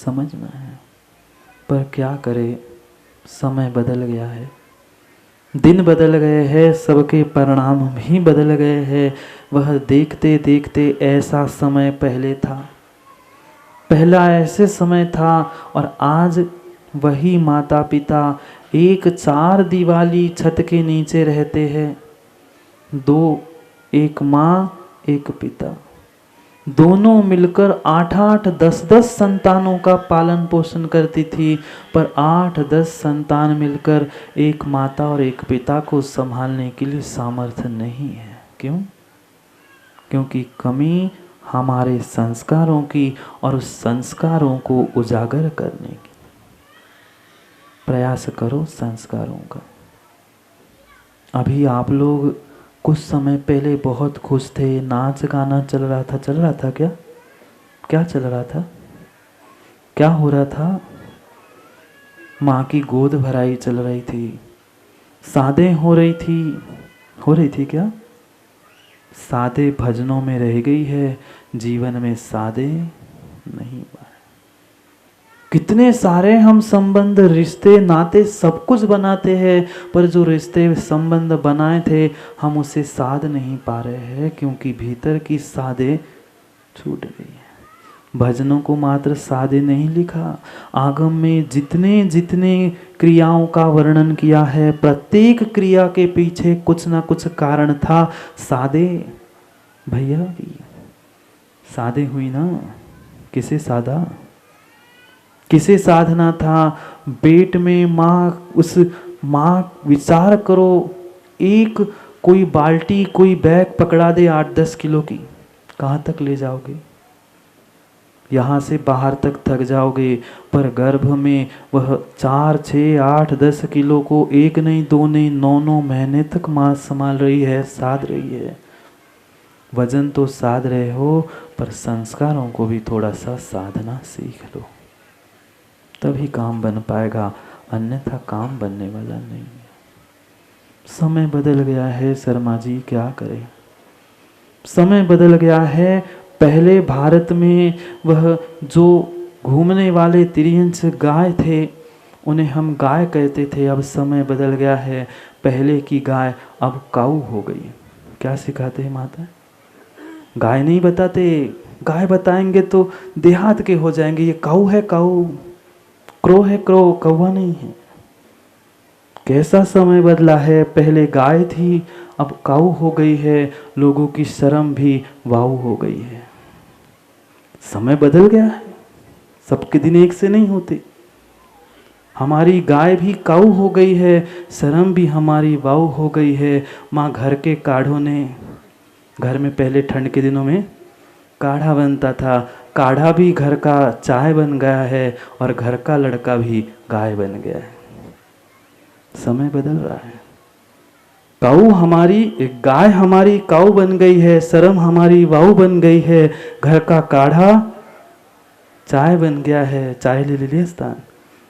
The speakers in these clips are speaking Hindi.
समझना है। पर क्या करे, समय बदल गया है, दिन बदल गए हैं, सबके परिणाम भी बदल गए हैं। वह देखते देखते ऐसा समय पहले था, पहला ऐसे समय था, और आज वही माता पिता एक चार दीवाली छत के नीचे रहते हैं। दो, एक माँ एक पिता, दोनों मिलकर 8-8, 10-10 संतानों का पालन पोषण करती थी। पर 8-10 संतान मिलकर एक माता और एक पिता को संभालने के लिए सामर्थ्य नहीं है। क्यों? क्योंकि कमी हमारे संस्कारों की, और उस संस्कारों को उजागर करने की। प्रयास करो संस्कारों का। अभी आप लोग कुछ समय पहले बहुत खुश थे, नाच गाना चल रहा था क्या? क्या चल रहा था? क्या हो रहा था? माँ की गोद भराई चल रही थी, सादे हो रही थी क्या? सादे भजनों में रह गई है, जीवन में सादे नहीं पाए। कितने सारे हम संबंध, रिश्ते, नाते सब कुछ बनाते हैं, पर जो रिश्ते संबंध बनाए थे हम उसे साध नहीं पा रहे हैं, क्योंकि भीतर की सादे छूट गई है। भजनों को मात्र सादे नहीं लिखा, आगम में जितने जितने क्रियाओं का वर्णन किया है, प्रत्येक क्रिया के पीछे कुछ ना कुछ कारण था। सादे भैया भी सादे हुई ना, किसे साधा, किसे साधना था? पेट में माँ, उस माँ, विचार करो, एक कोई बाल्टी, कोई बैग पकड़ा दे 8-10 किलो की, कहाँ तक ले जाओगे? यहाँ से बाहर तक थक जाओगे। पर गर्भ में वह 4, 6, 8, 10 किलो को एक नहीं, दो नहीं, 9 महीने तक माँ संभाल रही है, साध रही है। वजन तो साध रहे हो, पर संस्कारों को भी थोड़ा सा साधना सीख लो, तभी काम बन पाएगा, अन्यथा काम बनने वाला नहीं है। समय बदल गया है शर्मा जी, क्या करें? समय बदल गया है। पहले भारत में वह जो घूमने वाले तिर्यंच गाय थे, उन्हें हम गाय कहते थे। अब समय बदल गया है, पहले की गाय अब काऊ हो गई। क्या सिखाते हैं माता? गाय नहीं बताते, गाय बताएंगे तो देहात के हो जाएंगे, ये काऊ है काऊ, क्रो है क्रो, कौवा नहीं है। कैसा समय बदला है, पहले गाय थी अब काऊ हो गई है, लोगों की शर्म भी वाऊ हो गई है। समय बदल गया है, सबके दिन एक से नहीं होते। हमारी गाय भी काऊ हो गई है, शर्म भी हमारी वाऊ हो गई है। माँ घर के काढ़ों ने, घर में पहले ठंड के दिनों में काढ़ा बनता था, काढ़ा भी घर का चाय बन गया है, और घर का लड़का भी गाय बन गया है। समय बदल रहा है। काऊ हमारी, गाय हमारी काऊ बन गई है, शर्म हमारी वाऊ बन गई है, घर का काढ़ा चाय बन गया है। चाय ले लिए स्थान,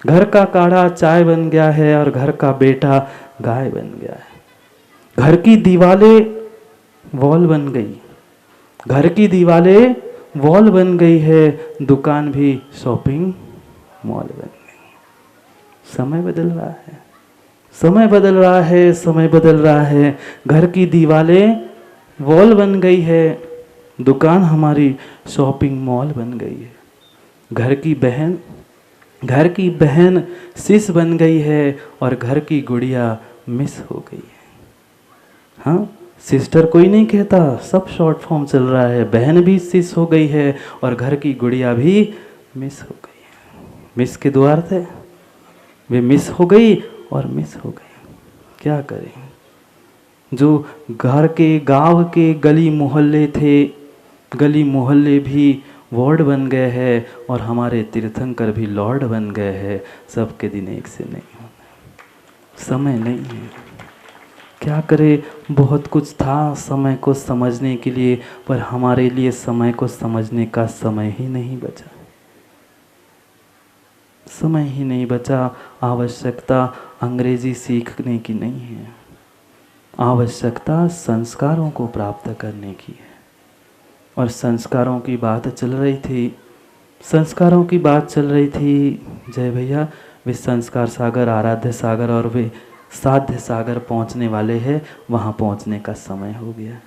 घर का काढ़ा चाय बन गया है, और घर का बेटा गाय बन गया है। घर की दीवारें वॉल बन गई, घर की दीवारें वॉल बन गई है, दुकान भी शॉपिंग मॉल बन गई। समय बदल रहा है, समय बदल रहा है, समय बदल रहा है। घर की दीवारें वॉल बन गई है, दुकान हमारी शॉपिंग मॉल बन गई है। घर की बहन सिस बन गई है, और घर की गुड़िया मिस हो गई है। हाँ, सिस्टर कोई नहीं कहता, सब शॉर्ट फॉर्म चल रहा है। बहन भी सिस हो गई है, और घर की गुड़िया भी मिस हो गई है। मिस के दो अर्थ है, वे मिस हो गई और मिस हो गई। क्या करें? जो घर के, गांव के गली मोहल्ले थे, गली मोहल्ले भी वार्ड बन गए हैं, और हमारे तीर्थंकर भी लॉर्ड बन गए हैं। सबके दिन एक से नहीं होते, समय नहीं है। क्या करे? बहुत कुछ था समय को समझने के लिए, पर हमारे लिए समय को समझने का समय ही नहीं बचा, समय ही नहीं बचा। आवश्यकता अंग्रेजी सीखने की नहीं है, आवश्यकता संस्कारों को प्राप्त करने की है। और संस्कारों की बात चल रही थी, संस्कारों की बात चल रही थी जय भैया। वे संस्कार सागर, आराध्य सागर और वे साध्य सागर पहुंचने वाले हैं। वहां पहुंचने का समय हो गया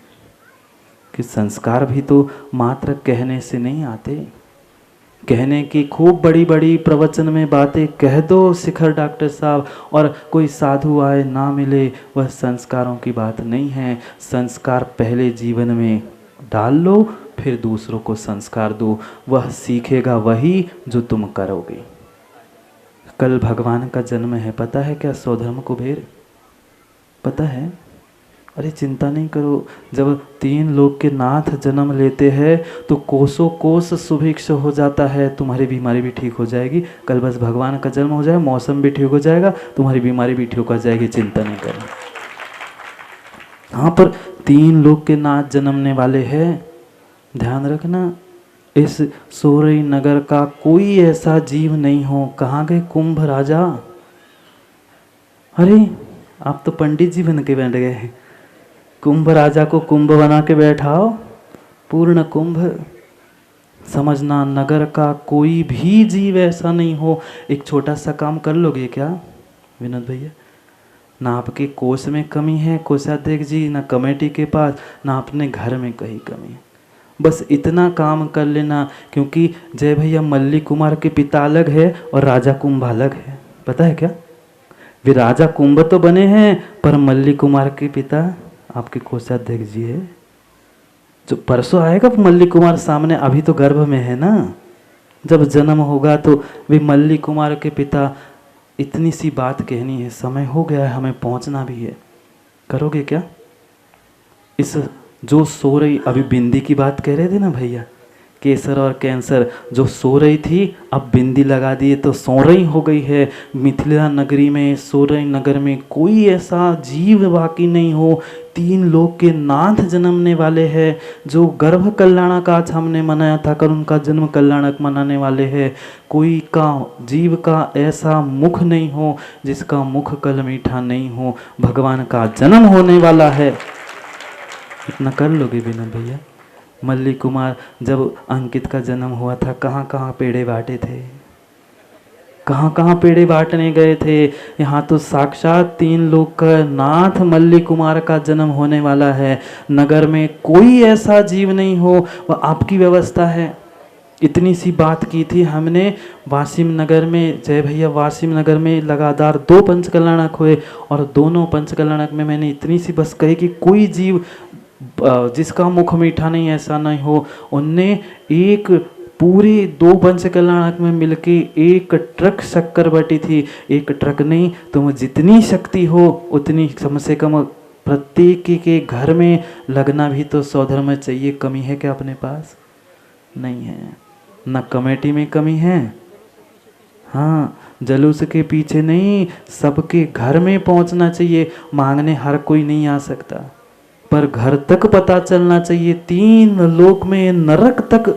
कि संस्कार भी तो मात्र कहने से नहीं आते। कहने की खूब बड़ी बड़ी प्रवचन में बातें कह दो शिखर डॉक्टर साहब, और कोई साधु आए ना मिले, वह संस्कारों की बात नहीं है। संस्कार पहले जीवन में डाल लो, फिर दूसरों को संस्कार दो। वह सीखेगा वही जो तुम करोगे। कल भगवान का जन्म है, पता है क्या? सौधर्म कुबेर, पता है? अरे चिंता नहीं करो, जब 3 लोक के नाथ जन्म लेते हैं तो कोसों कोस सुभिक्ष हो जाता है। तुम्हारी बीमारी भी ठीक हो जाएगी। कल बस भगवान का जन्म हो जाए, मौसम भी ठीक हो जाएगा, तुम्हारी बीमारी भी ठीक हो जाएगी। चिंता नहीं करना। हाँ, पर 3 लोक के नाथ जन्मने वाले हैं। ध्यान रखना, इस सोरई नगर का कोई ऐसा जीव नहीं हो। कहाँ गए कुंभ राजा? अरे आप तो पंडित जी बन के बैठ गए हैं। कुंभ राजा को कुंभ बना के बैठाओ, पूर्ण कुंभ। समझना, नगर का कोई भी जीव ऐसा नहीं हो। एक छोटा सा काम कर लोगे क्या विनोद भैया? ना आपके कोष में कमी है कोषाध्यक्ष जी, ना कमेटी के पास, ना अपने घर में कहीं कमी है। बस इतना काम कर लेना, क्योंकि जय भैया मल्ली कुमार के पिता अलग है और राजा कुंभ अलग है। पता है क्या? वे राजा कुंभ तो बने हैं, पर मल्ली कुमार के पिता आपके कोषाध्यक्ष जी है। जो परसों आएगा मल्ली कुमार सामने, अभी तो गर्भ में है ना। जब जन्म होगा तो वे मल्ली कुमार के पिता। इतनी सी बात कहनी है, समय हो गया है, हमें पहुंचना भी है। करोगे क्या? इस जो सो रही, अभी बिंदी की बात कह रहे थे ना भैया, केसर और कैंसर, जो सो रही थी अब बिंदी लगा दिए तो सो रही हो गई है। मिथिला नगरी में, सोरई नगर में कोई ऐसा जीव बाकी नहीं हो। 3 लोक के नाथ जन्मने वाले हैं। जो गर्भ कल्याणक आज हमने मनाया था, कर उनका जन्म कल्याणक मनाने वाले हैं। कोई का जीव का ऐसा मुख नहीं हो जिसका मुख कल मीठा नहीं हो। भगवान का जन्म होने वाला है। इतना कर लोगे विनोद भैया? मल्ली कुमार, जब अंकित का जन्म हुआ था, कहाँ कहाँ पेड़े बांटे थे, कहाँ कहाँ पेड़े बांटने गए थे। यहाँ तो साक्षात 3 लोक का नाथ मल्ली कुमार का जन्म होने वाला है। नगर में कोई ऐसा जीव नहीं हो, वह आपकी व्यवस्था है। इतनी सी बात की थी हमने वासिम नगर में। जय भैया वासिम नगर में लगातार 2 पंचकल्याणक हुए, और दोनों पंचकल्याणक में मैंने इतनी सी बस कही कि कोई जीव जिसका मुख मीठा नहीं, ऐसा नहीं हो। उनने एक पूरे 2 पंचकल्याणक में मिलके 1 ट्रक शक्कर बटी थी। 1 ट्रक नहीं, तुम जितनी शक्ति हो उतनी कम से कम प्रत्येक के घर में लगना भी तो सौधर्म में चाहिए। कमी है क्या अपने पास? नहीं है ना, कमेटी में कमी है। हाँ, जलूस के पीछे नहीं, सबके घर में पहुंचना चाहिए। मांगने हर कोई नहीं आ सकता, पर घर तक पता चलना चाहिए। 3 लोक में नरक तक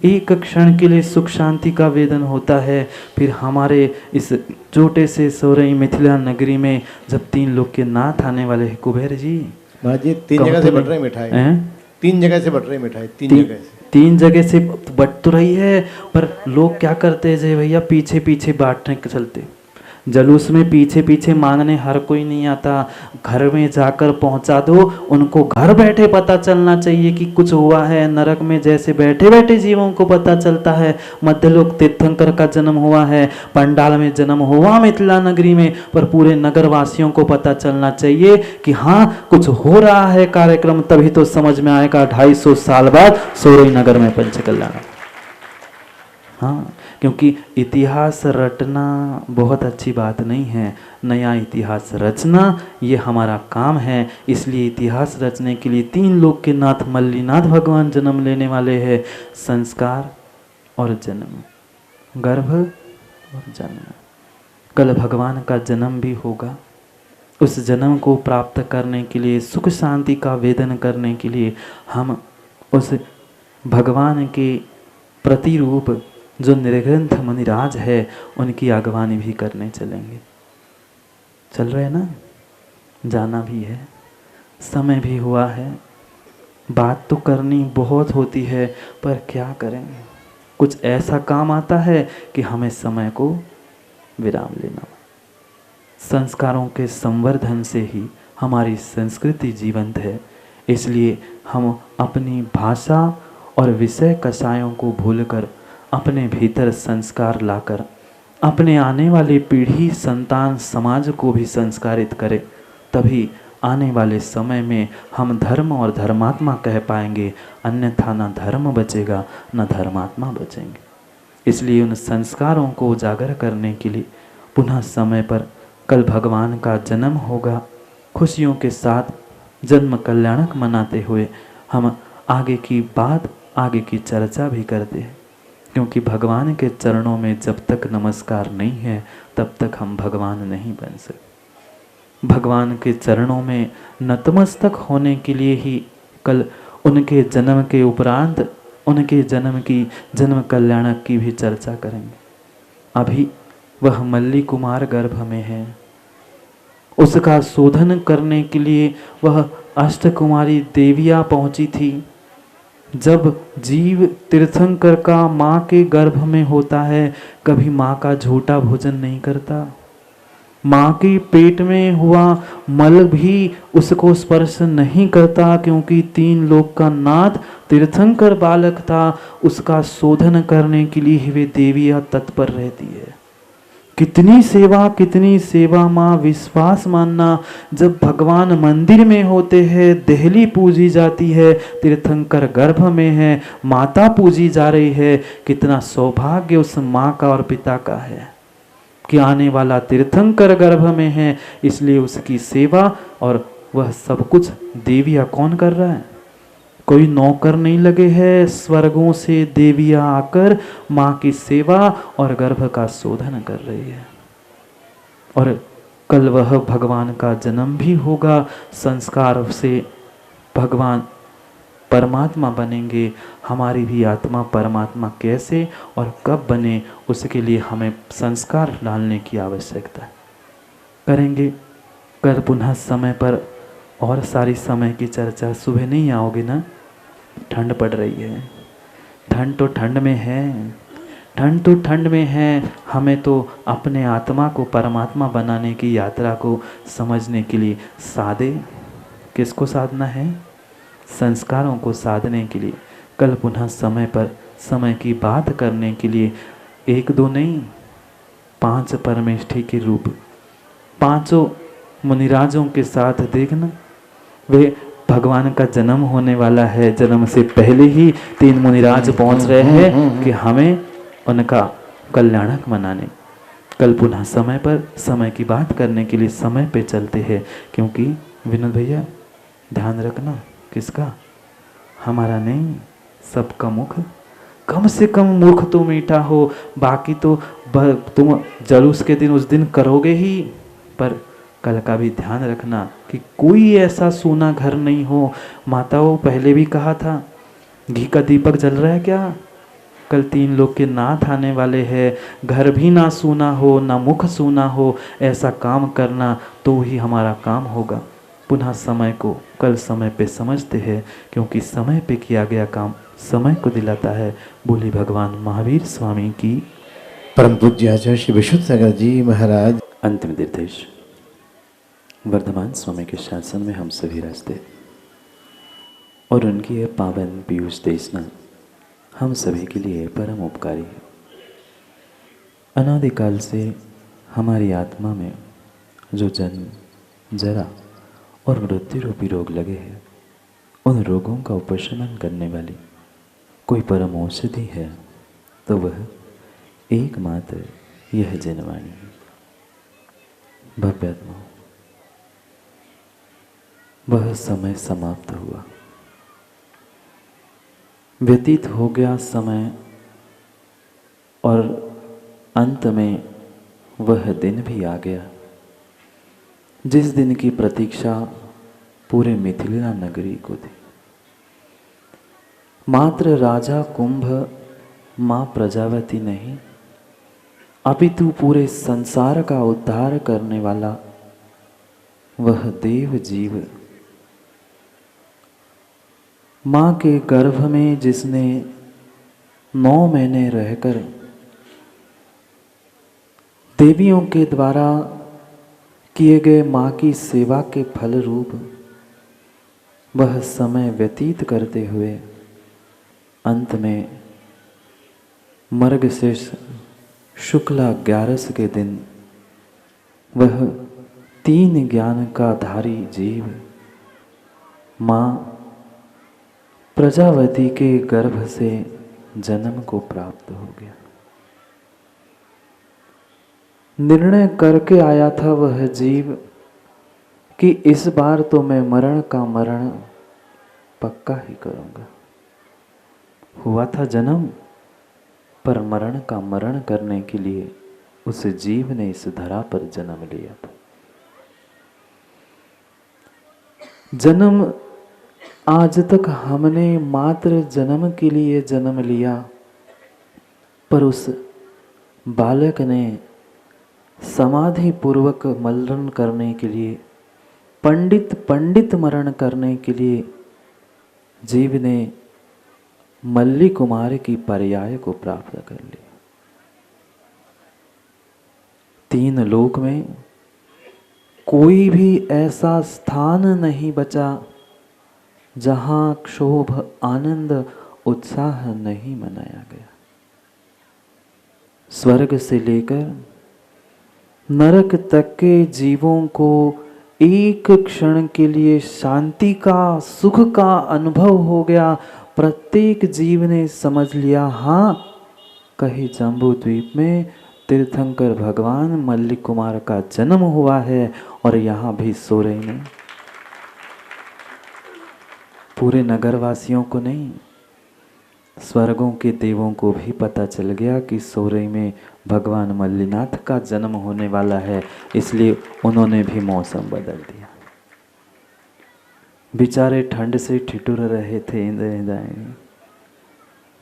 एक क्षण के लिए सुख शांति का वेदन होता है। फिर हमारे इस छोटे से सोरई मिथिला नगरी में जब 3 लोक के नाथ आने वाले हैं कुबेर जी, महाराज जी 3 जगह से बट रही मिठाई, 3 जगह से बट रही मिठाई, 3 जगह से बट तो रही है, पर लोग क्या करते हैं भैया, पीछे पीछे बांटने के चलते। जलूस में पीछे पीछे मांगने हर कोई नहीं आता। घर में जाकर पहुंचा दो उनको। घर बैठे पता चलना चाहिए कि कुछ हुआ है। नरक में जैसे बैठे बैठे जीवों को पता चलता है, मध्यलोक तीर्थंकर का जन्म हुआ है, पंडाल में जन्म हुआ मिथिला नगरी में, पर पूरे नगर वासियों को पता चलना चाहिए कि हाँ कुछ हो रहा है कार्यक्रम। तभी तो समझ में आएगा 250 साल बाद सोरई नगर में पंचकल्याण। हाँ, क्योंकि इतिहास रटना बहुत अच्छी बात नहीं है, नया इतिहास रचना ये हमारा काम है। इसलिए इतिहास रचने के लिए 3 लोक के नाथ मल्लीनाथ भगवान जन्म लेने वाले हैं। संस्कार और जन्म, गर्भ और जन्म। कल भगवान का जन्म भी होगा। उस जन्म को प्राप्त करने के लिए, सुख शांति का वेदन करने के लिए हम उस भगवान के प्रतिरूप जो निर्ग्रंथ मुनिराज है उनकी आगवानी भी करने चलेंगे। चल रहे ना? जाना भी है, समय भी हुआ है। बात तो करनी बहुत होती है, पर क्या करें, कुछ ऐसा काम आता है कि हमें समय को विराम लेना। संस्कारों के संवर्धन से ही हमारी संस्कृति जीवंत है। इसलिए हम अपनी भाषा और विषय कषायों को भूलकर अपने भीतर संस्कार लाकर अपने आने वाली पीढ़ी, संतान, समाज को भी संस्कारित करें। तभी आने वाले समय में हम धर्म और धर्मात्मा कह पाएंगे, अन्यथा न धर्म बचेगा न धर्मात्मा बचेंगे। इसलिए उन संस्कारों को उजागर करने के लिए पुनः समय पर कल भगवान का जन्म होगा। खुशियों के साथ जन्म कल्याणक मनाते हुए हम आगे की बात, आगे की चर्चा भी करते हैं, क्योंकि भगवान के चरणों में जब तक नमस्कार नहीं है तब तक हम भगवान नहीं बन सकते। भगवान के चरणों में नतमस्तक होने के लिए ही कल उनके जन्म के उपरांत उनके जन्म की, जन्म कल्याणक की भी चर्चा करेंगे। अभी वह मल्ली कुमार गर्भ में है, उसका शोधन करने के लिए वह अष्टकुमारी देवियाँ पहुंची थी। जब जीव तीर्थंकर का माँ के गर्भ में होता है, कभी माँ का झूठा भोजन नहीं करता। माँ के पेट में हुआ मल भी उसको स्पर्श नहीं करता, क्योंकि 3 लोक का नाथ तीर्थंकर बालक था। उसका शोधन करने के लिए ही वे देवियाँ तत्पर रहती है। कितनी सेवा माँ, विश्वास मानना। जब भगवान मंदिर में होते हैं, देहली पूजी जाती है, तीर्थंकर गर्भ में है, माता पूजी जा रही है। कितना सौभाग्य उस माँ का और पिता का है कि आने वाला तीर्थंकर गर्भ में है, इसलिए उसकी सेवा और वह सब कुछ देवियाँ कौन कर रहा है? कोई नौकर नहीं लगे हैं, स्वर्गों से देवियाँ आकर माँ की सेवा और गर्भ का शोधन कर रही है। और कल वह भगवान का जन्म भी होगा। संस्कार से भगवान परमात्मा बनेंगे। हमारी भी आत्मा परमात्मा कैसे और कब बने, उसके लिए हमें संस्कार डालने की आवश्यकता है। करेंगे कल पुनः समय पर और सारी समय की चर्चा। सुबह नहीं आओगे ना? ठंड पड़ रही है। ठंड तो ठंड में है, ठंड तो ठंड में है। हमें तो अपने आत्मा को परमात्मा बनाने की यात्रा को समझने के लिए साधे। किसको साधना है? संस्कारों को साधने के लिए कल पुनः समय पर समय की बात करने के लिए 1-2 नहीं, 5 परमेष्ठी के रूप, 5 मुनिराजों के साथ देखना। वे भगवान का जन्म होने वाला है, जन्म से पहले ही 3 मुनिराज पहुंच रहे हैं कि हमें उनका कल्याणक मनाने। कल पुनः समय पर समय की बात करने के लिए समय पे चलते हैं, क्योंकि विनोद भैया ध्यान रखना, किसका? हमारा नहीं, सबका मुख कम से कम मुख तो मीठा हो। बाकी तो तुम जलूस के दिन उस दिन करोगे ही, पर कल का भी ध्यान रखना कि कोई ऐसा सूना घर नहीं हो। माताओं, पहले भी कहा था, घी का दीपक जल रहा है क्या? कल 3 लोग के नाथ आने वाले हैं। घर भी ना सूना हो, ना मुख सूना हो, ऐसा काम करना तो ही हमारा काम होगा। पुनः समय को कल समय पे समझते हैं, क्योंकि समय पे किया गया काम समय को दिलाता है। बोली भगवान महावीर स्वामी की। परम पूज्य आचार्य श्री विशुद्ध सागर जी महाराज। अंतिम निर्देश। वर्धमान स्वामी के शासन में हम सभी रास्ते और उनकी यह पावन पीयूष देशना हम सभी के लिए परम उपकारी है। अनादिकाल से हमारी आत्मा में जो जन्म, जरा और मृत्यु रूपी रोग लगे हैं, उन रोगों का उपशमन करने वाली कोई परम औषधि है तो वह एकमात्र यह जनवाणी है। भव्यात्मा, वह समय समाप्त हुआ, व्यतीत हो गया समय, और अंत में वह दिन भी आ गया जिस दिन की प्रतीक्षा पूरे मिथिला नगरी को थी। मात्र राजा कुंभ, माँ प्रजावती नहीं, अपितु पूरे संसार का उद्धार करने वाला वह देव जीव, माँ के गर्भ में जिसने 9 महीने रहकर देवियों के द्वारा किए गए माँ की सेवा के फल रूप वह समय व्यतीत करते हुए अंत में मर्गशीर्ष शुक्ला 11 के दिन वह 3 ज्ञान का धारी जीव माँ प्रजावती के गर्भ से जन्म को प्राप्त हो गया। निर्णय करके आया था वह जीव कि इस बार तो मैं मरण का मरण पक्का ही करूंगा। हुआ था जन्म, पर मरण का मरण करने के लिए उस जीव ने इस धरा पर जन्म लिया था। जन्म आज तक हमने मात्र जन्म के लिए जन्म लिया, पर उस बालक ने समाधि पूर्वक मरण करने के लिए, पंडित मरण करने के लिए जीव ने मल्ली कुमार की पर्याय को प्राप्त कर लिया। 3 लोक में कोई भी ऐसा स्थान नहीं बचा जहां क्षोभ, आनंद, उत्साह नहीं मनाया गया। स्वर्ग से लेकर नरक तक के जीवों को एक क्षण के लिए शांति का, सुख का अनुभव हो गया। प्रत्येक जीव ने समझ लिया, हाँ, कहीं जम्बू द्वीप में तीर्थंकर भगवान मल्लिक कुमार का जन्म हुआ है और यहाँ भी सोरई में। पूरे नगरवासियों को नहीं, स्वर्गों के देवों को भी पता चल गया कि सोरई में भगवान मल्लीनाथ का जन्म होने वाला है, इसलिए उन्होंने भी मौसम बदल दिया। बेचारे ठंड से ठिठुर रहे थे इंद्र।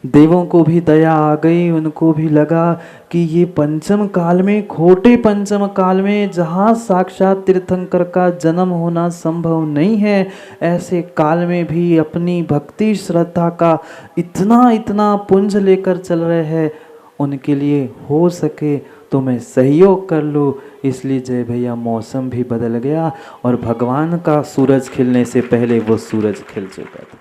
देवों को भी दया आ गई, उनको भी लगा कि ये पंचम काल में, खोटे पंचम काल में, जहाँ साक्षात तीर्थंकर का जन्म होना संभव नहीं है, ऐसे काल में भी अपनी भक्ति श्रद्धा का इतना पुंज लेकर चल रहे हैं, उनके लिए हो सके तो मैं सहयोग कर लूँ। इसलिए जय भैया मौसम भी बदल गया और भगवान का सूरज खिलने से पहले वो सूरज खिल चुका था।